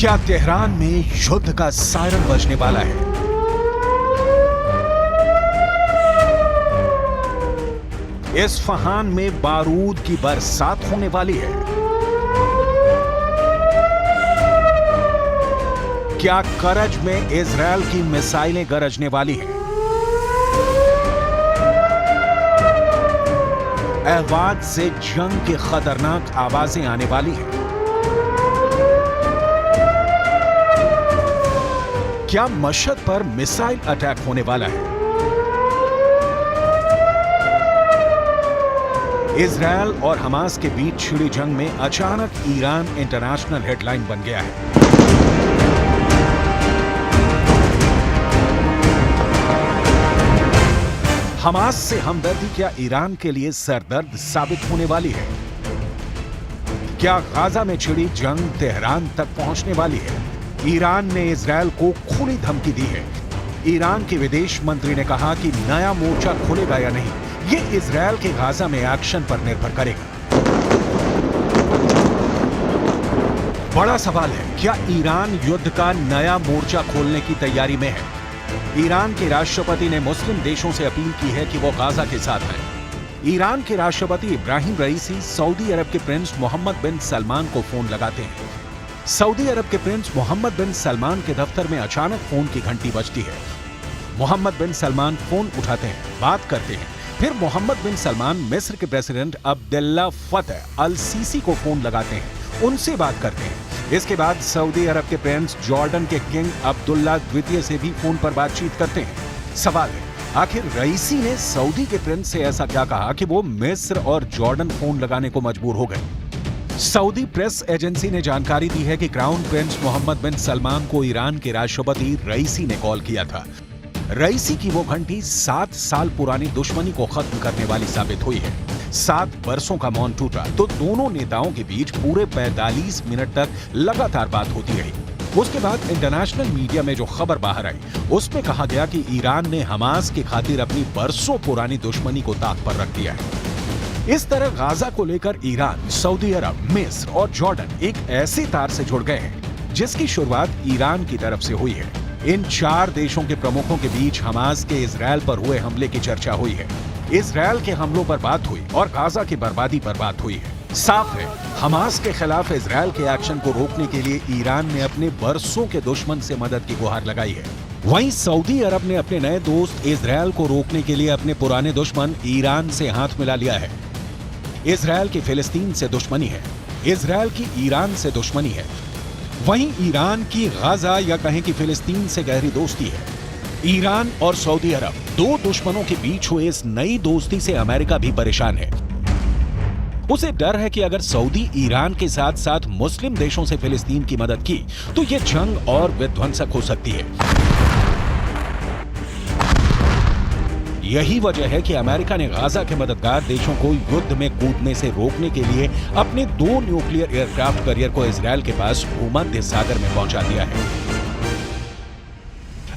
क्या तेहरान में युद्ध का सायरन बजने वाला है? इस्फहान में बारूद की बरसात होने वाली है। क्या करज में इजरायल की मिसाइलें गरजने वाली हैं? अहवाज से जंग की खतरनाक आवाजें आने वाली हैं। क्या मशहद पर मिसाइल अटैक होने वाला है? इजरायल और हमास के बीच छिड़ी जंग में अचानक ईरान इंटरनेशनल हेडलाइन बन गया है। हमास से हमदर्दी क्या ईरान के लिए सरदर्द साबित होने वाली है? क्या गाजा में छिड़ी जंग तेहरान तक पहुंचने वाली है? ईरान ने इजरायल को खुली धमकी दी है। ईरान के विदेश मंत्री ने कहा कि नया मोर्चा खुलेगा या नहीं, ये इजरायल के गाजा में एक्शन पर निर्भर करेगा। बड़ा सवाल है, क्या ईरान युद्ध का नया मोर्चा खोलने की तैयारी में है? ईरान के राष्ट्रपति ने मुस्लिम देशों से अपील की है कि वो गाजा के साथ हैं। ईरान के राष्ट्रपति इब्राहिम रईसी सऊदी अरब के प्रिंस मोहम्मद बिन सलमान को फोन लगाते हैं। सऊदी अरब के प्रिंस मोहम्मद बिन सलमान के दफ्तर में अचानक फोन की घंटी बजती है। मोहम्मद बिन सलमान फोन उठाते हैं, बात करते हैं। फिर मोहम्मद बिन सलमान मिस्र के प्रेसिडेंट अब्दुल्ला फतह अल सीसी को फोन लगाते हैं, उनसे बात करते हैं। इसके बाद सऊदी अरब के प्रिंस जॉर्डन के किंग अब्दुल्ला द्वितीय से भी फोन पर बातचीत करते हैं। सवाल है, आखिर रईसी ने सऊदी के प्रिंस से ऐसा क्या कहा कि वो मिस्र और जॉर्डन फोन लगाने को मजबूर हो गए? सऊदी प्रेस एजेंसी ने जानकारी दी है कि क्राउन प्रिंस मोहम्मद बिन सलमान को ईरान के राष्ट्रपति रईसी ने कॉल किया था। रईसी की वो घंटी 7 साल पुरानी दुश्मनी को खत्म करने वाली साबित हुई है। 7 बरसों का मौन टूटा तो दोनों नेताओं के बीच पूरे 45 मिनट तक लगातार बात होती रही। उसके बाद इंटरनेशनल मीडिया में जो खबर बाहर आई, उसमें कहा गया कि ईरान ने हमास की खातिर अपनी बरसों पुरानी दुश्मनी को ताक पर रख दिया है। इस तरह गाजा को लेकर ईरान, सऊदी अरब, मिस्र और जॉर्डन एक ऐसे तार से जुड़ गए हैं जिसकी शुरुआत ईरान की तरफ से हुई है। इन 4 देशों के प्रमुखों के बीच हमास के इजरायल पर हुए हमले की चर्चा हुई है। इजरायल के हमलों पर बात हुई और गाजा की बर्बादी पर बात हुई है। साफ है, हमास के खिलाफ इजरायल के एक्शन को रोकने के लिए ईरान ने अपने बरसों के दुश्मन से मदद की गुहार लगाई है। वहीं सऊदी अरब ने अपने नए दोस्त इजरायल को रोकने के लिए अपने पुराने दुश्मन ईरान से हाथ मिला लिया है। इजरायल की फिलिस्तीन से दुश्मनी है, इजरायल की ईरान से दुश्मनी है। वहीं ईरान की गाजा या कहें कि फिलिस्तीन से गहरी दोस्ती है। ईरान और सऊदी अरब, 2 दुश्मनों के बीच हुए इस नई दोस्ती से अमेरिका भी परेशान है। उसे डर है कि अगर सऊदी ईरान के साथ साथ मुस्लिम देशों से फिलिस्तीन की मदद की तो यह जंग और विध्वंसक हो सकती है। यही वजह है कि अमेरिका ने गाजा के मददगार देशों को युद्ध में कूदने से रोकने के लिए अपने 2 न्यूक्लियर एयरक्राफ्ट कैरियर को इजरायल के पास भूमध्य सागर में पहुंचा दिया है।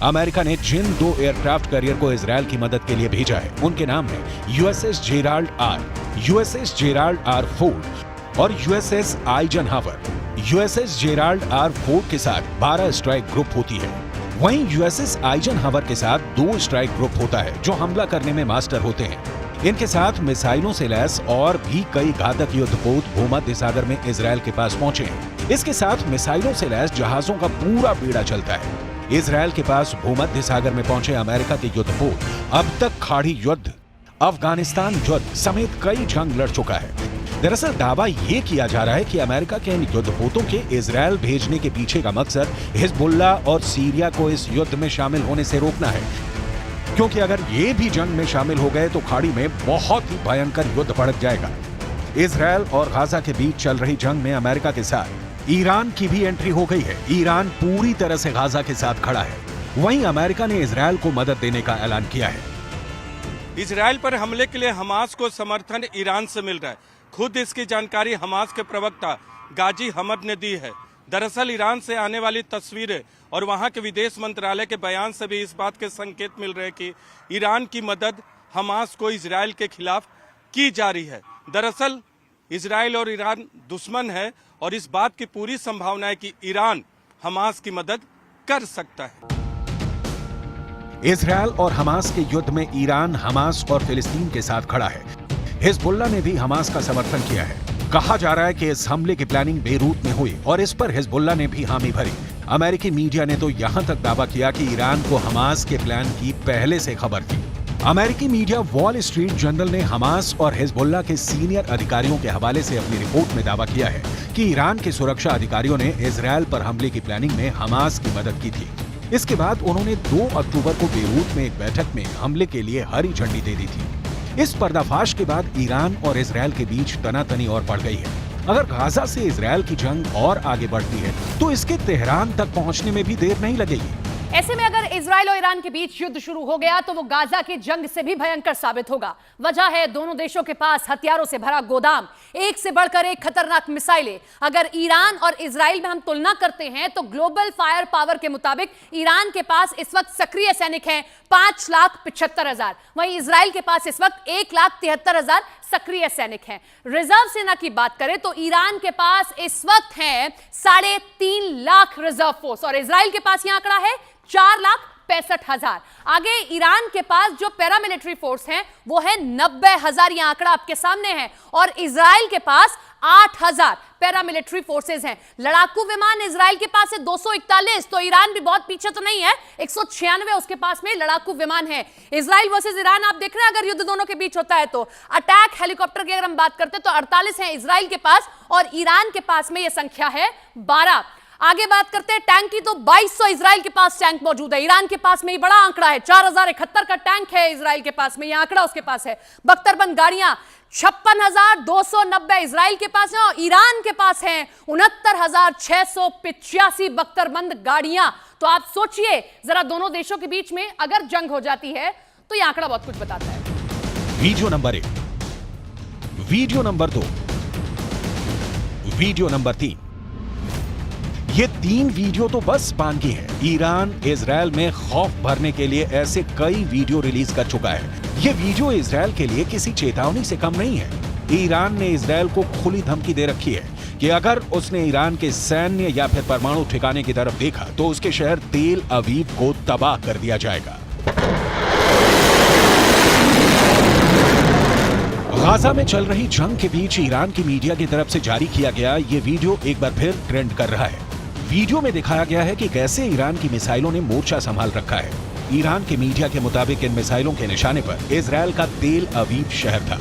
अमेरिका ने जिन 2 एयरक्राफ्ट कैरियर को इजरायल की मदद के लिए भेजा है, उनके नाम है USS Gerald R, USS Gerald R Ford और USS Eisenhower. USS Gerald R Ford के साथ 12 स्ट्राइक ग्रुप होती है। वहीं यूएसएस आइजनहावर के साथ 2 स्ट्राइक ग्रुप होता है जो हमला करने में मास्टर होते हैं। इनके साथ मिसाइलों से लैस और भी कई घातक युद्धपोत भूमध्य सागर में इजरायल के पास पहुंचे हैं। इसके साथ मिसाइलों से लैस जहाजों का पूरा बीड़ा चलता है। इजरायल के पास भूमध्य सागर में पहुंचे अमेरिका के युद्धपोत अब तक खाड़ी युद्ध, अफगानिस्तान युद्ध समेत कई जंग लड़ चुका है। दरअसल दावा ये किया जा रहा है कि अमेरिका के इन युद्धपोतों के इजरायल भेजने के पीछे का मकसद हिजबुल्ला और सीरिया को इस युद्ध में शामिल होने से रोकना है, क्योंकि अगर ये भी जंग में शामिल हो गए तो खाड़ी में बहुत ही भयंकर युद्ध भड़क जाएगा। इजरायल और गाजा के बीच चल रही जंग में अमेरिका के साथ ईरान की भी एंट्री हो गई है। ईरान पूरी तरह से गाजा के साथ खड़ा है। वहीं अमेरिका ने इजरायल को मदद देने का ऐलान किया है। इजरायल पर हमले के लिए हमास को समर्थन ईरान से मिल रहा है। खुद इसकी जानकारी हमास के प्रवक्ता गाजी हमद ने दी है। दरअसल ईरान से आने वाली तस्वीरें और वहां के विदेश मंत्रालय के बयान से भी इस बात के संकेत मिल रहे हैं कि ईरान की मदद हमास को इजरायल के खिलाफ की जा रही है। दरअसल इजरायल और ईरान दुश्मन है और इस बात की पूरी संभावना है कि ईरान हमास की मदद कर सकता है। इजरायल और हमास के युद्ध में ईरान हमास और फिलिस्तीन के साथ खड़ा है। हिजबुल्लाह ने भी हमास का समर्थन किया है। कहा जा रहा है कि इस हमले की प्लानिंग बेरूत में हुई और इस पर हिजबुल्लाह ने भी हामी भरी। अमेरिकी मीडिया ने तो यहां तक दावा किया कि ईरान को हमास के प्लान की पहले से खबर थी। अमेरिकी मीडिया वॉल स्ट्रीट जर्नल ने हमास और हिजबुल्लाह के सीनियर अधिकारियों के हवाले से अपनी रिपोर्ट में दावा किया है कि ईरान के सुरक्षा अधिकारियों ने इजरायल पर हमले की प्लानिंग में हमास की मदद की थी। इसके बाद उन्होंने 2 अक्टूबर को बेरूत में एक बैठक में हमले के लिए हरी झंडी दे दी थी। इस पर्दाफाश के बाद ईरान और इजरायल के बीच तनातनी और बढ़ गई है। अगर गाजा से इजरायल की जंग और आगे बढ़ती है तो इसके तेहरान तक पहुंचने में भी देर नहीं लगेगी। ऐसे में अगर इजराइल और ईरान के बीच युद्ध शुरू हो गया तो वो गाजा की जंग से भी भयंकर साबित होगा। वजह है दोनों देशों के पास हथियारों से भरा गोदाम, एक से बढ़कर एक खतरनाक मिसाइलें। अगर ईरान और इजराइल में हम तुलना करते हैं तो ग्लोबल फायर पावर के मुताबिक ईरान के पास इस वक्त सक्रिय सैनिक हैं 5,75,000, वहीं इजराइल के पास इस वक्त 1,73,000 सक्रिय सैनिक हैं। रिजर्व सेना की बात करें तो ईरान के पास इस वक्त है 3.5 लाख रिजर्व फोर्स और इजराइल के पास यह आंकड़ा है 4,65,000। आगे ईरान के पास जो पैरामिलिट्री फोर्स हैं वो है 90,000, यह आंकड़ा आपके सामने है, और इजराइल के पास 8,000 पैरामिलिट्री फोर्सेस हैं। लड़ाकू विमान इजराइल के पास है 241, तो ईरान भी बहुत पीछे तो नहीं है, 196 उसके पास में लड़ाकू विमान है। इजराइल वर्सेस ईरान आप देख रहे हैं, अगर युद्ध दोनों के बीच होता है तो अटैक हेलीकॉप्टर की अगर हम बात करते हैं तो 48 है इजराइल के पास और ईरान के पास में यह संख्या है 12। आगे बात करते हैं टैंक की तो 2200 इजराइल के पास टैंक मौजूद है, ईरान के पास में ही बड़ा आंकड़ा है 4071 का टैंक है इजराइल के पास में, यह आंकड़ा उसके पास है। बख्तरबंद गाड़ियां 56,290 इजराइल के पास है और ईरान के पास है 69,685 बख्तरबंद गाड़ियां। तो आप सोचिए जरा, दोनों देशों के बीच में अगर जंग हो जाती है तो यह आंकड़ा बहुत कुछ बताता है। Video number 1, video number 2, video number 3। ये 3 वीडियो तो बस बानगी है। ईरान इजरायल में खौफ भरने के लिए ऐसे कई वीडियो रिलीज कर चुका है। ये वीडियो इजरायल के लिए किसी चेतावनी से कम नहीं है। ईरान ने इजरायल को खुली धमकी दे रखी है कि अगर उसने ईरान के सैन्य या फिर परमाणु ठिकाने की तरफ देखा तो उसके शहर तेल अवीव को तबाह कर दिया जाएगा। गाजा में चल रही जंग के बीच ईरान की मीडिया की तरफ से जारी किया गया ये वीडियो एक बार फिर ट्रेंड कर रहा है। वीडियो में दिखाया गया है कि कैसे ईरान की मिसाइलों ने मोर्चा संभाल रखा है। ईरान के मीडिया के मुताबिक इन मिसाइलों के निशाने पर इजरायल का तेल अवीव शहर था।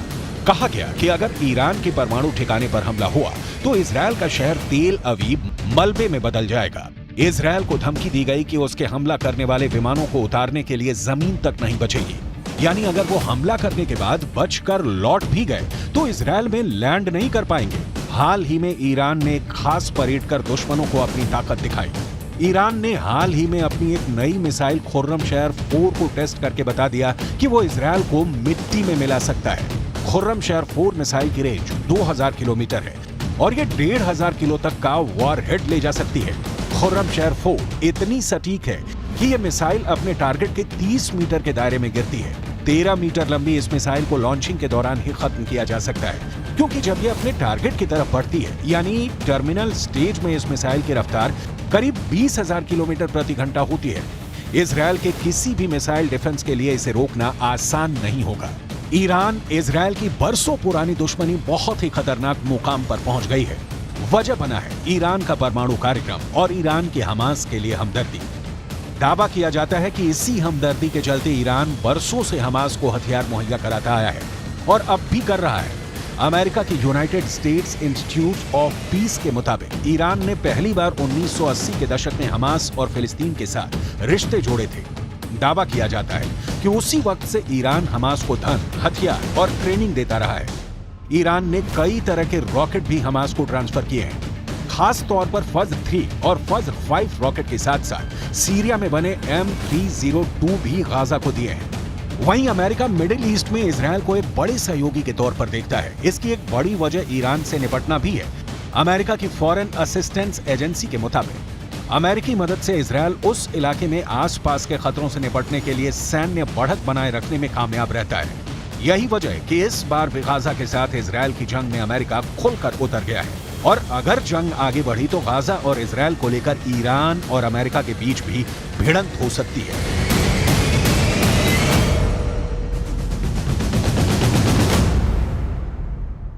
कहा गया कि अगर ईरान के परमाणु ठिकाने पर हमला हुआ तो इजरायल का शहर तेल अवीव मलबे में बदल जाएगा। इजरायल को धमकी दी गई कि उसके हमला करने वाले विमानों को उतारने के लिए जमीन तक नहीं बचेगी, यानी अगर वो हमला करने के बाद बचकर लौट भी गए तो इजरायल में लैंड नहीं कर पाएंगे। हाल ही में ईरान ने एक खास परेड कर दुश्मनों को अपनी ताकत दिखाई। ईरान ने हाल ही में अपनी एक नई मिसाइल खुर्रमशहर 4 को टेस्ट करके बता दिया कि वो इजरायल को मिट्टी में मिला सकता है। खुर्रमशहर 4 मिसाइल की रेंज 2000 किलोमीटर है और ये 1500 किलो तक का वॉरहेड ले जा सकती है। खुर्रमशहर 4 इतनी सटीक है कि ये मिसाइल अपने टारगेट के 30 मीटर के दायरे में गिरती है। 13 मीटर लंबी इस मिसाइल को लॉन्चिंग के दौरान ही खत्म किया जा सकता है, क्योंकि जब ये अपने टारगेट की तरफ बढ़ती है यानी टर्मिनल स्टेज में इस मिसाइल की रफ्तार करीब 20,000 किलोमीटर प्रति घंटा होती है। इजरायल के किसी भी मिसाइल डिफेंस के लिए इसे रोकना आसान नहीं होगा। ईरान इजरायल की बरसों पुरानी दुश्मनी बहुत ही खतरनाक मुकाम पर पहुंच गई है। वजह बना है ईरान का परमाणु कार्यक्रम और ईरान के हमास के लिए हमदर्दी। दावा किया जाता है कि इसी हमदर्दी के चलते ईरान बरसों से हमास को हथियार मुहैया कराता आया है और अब भी कर रहा है। अमेरिका की United states institute of peace के मुताबिक ईरान ने पहली बार 1980 के दशक में हमास और फिलिस्तीन के साथ रिश्ते जोड़े थे। दावा किया जाता है कि उसी वक्त से ईरान हमास को धन, हथियार और ट्रेनिंग देता रहा है। ईरान ने कई तरह के रॉकेट भी हमास को ट्रांसफर किए हैं, खास तौर पर फज्र 3 और फज्र 5 रॉकेट के साथ साथ सीरिया में बने M302 भी गाजा को दिए हैं। वहीं अमेरिका मिडिल ईस्ट में इजरायल को एक बड़े सहयोगी के तौर पर देखता है। इसकी एक बड़ी वजह ईरान से निपटना भी है। अमेरिका की फॉरेन असिस्टेंस एजेंसी के मुताबिक अमेरिकी मदद से इजरायल उस इलाके में आसपास के खतरों से निपटने के लिए सैन्य बढ़त बनाए रखने में कामयाब रहता है। यही वजह है कि इस बार भी गाजा के साथ इजरायल की जंग में अमेरिका खुलकर उतर गया है। और अगर जंग आगे बढ़ी तो गाजा और इजरायल को लेकर ईरान और अमेरिका के बीच भी भिड़ंत हो सकती है।